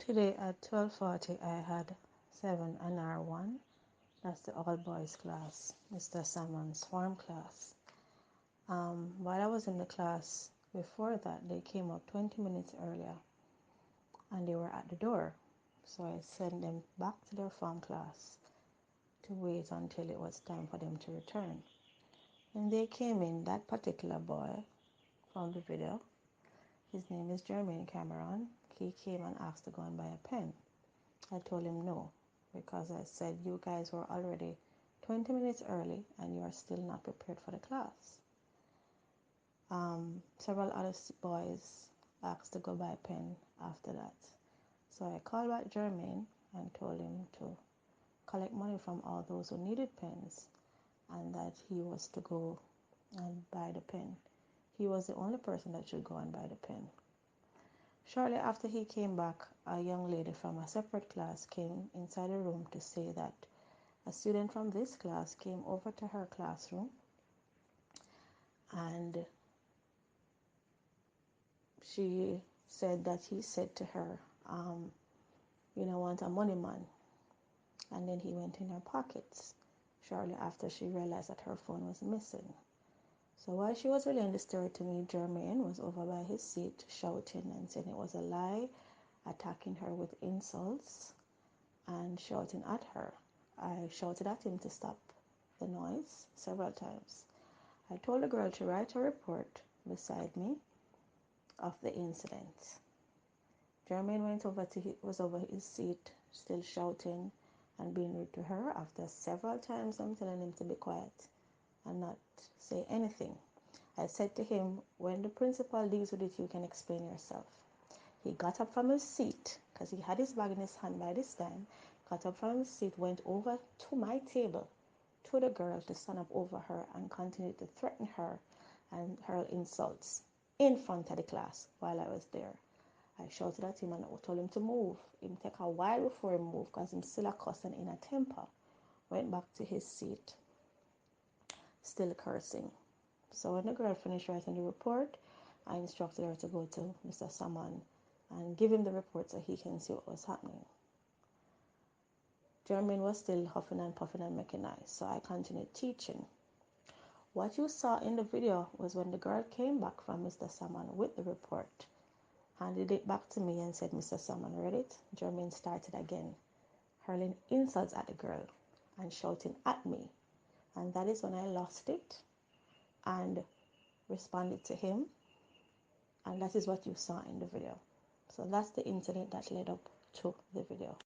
Today at 12:40 I had 7 and R1. That's the all boys class, Mr. Salmon's form class. While I was in the class before that, they came up 20 minutes earlier and they were at the door. So I sent them back to their form class to wait until it was time for them to return. When they came in, that particular boy from the video, his name is Jermaine Cameron, he came and asked to go and buy a pen. I told him no, because I said you guys were already 20 minutes early and you are still not prepared for the class. Several other boys asked to go buy a pen after that. So I called back Jermaine and told him to collect money from all those who needed pens and that he was to go and buy the pen. He was the only person that should go and buy the pen. Shortly after he came back, a young lady from a separate class came inside the room to say that a student from this class came over to her classroom and she said that he said to her, want a money man. And then he went in her pockets shortly after she realized that her phone was missing. So while she was relaying the story to me, Jermaine was over by his seat shouting and saying it was a lie, attacking her with insults and shouting at her. I shouted at him to stop the noise several times. I told the girl to write a report beside me of the incident. Jermaine was over his seat, still shouting and being rude to her. After several times I'm telling him to be quiet and not say anything. I said to him, when the principal deals with it, you can explain yourself. He got up from his seat, because he had his bag in his hand by this time, got up from his seat, went over to my table, to the girl to stand up over her and continued to threaten her and hurl insults in front of the class while I was there. I shouted at him and told him to move. It took a while before he moved because I'm still a cussing in a temper. Went back to his seat, still cursing. So when the girl finished writing the report, I instructed her to go to Mr. Salmon and give him the report so he can see what was happening. Jermaine was still huffing and puffing and making noise, so I continued teaching. What you saw in the video was when the girl came back from Mr. Salmon with the report, handed it back to me and said, Mr. Salmon read it. Jermaine started again, hurling insults at the girl and shouting at me. And that is when I lost it and responded to him. And that is what you saw in the video. So that's the incident that led up to the video.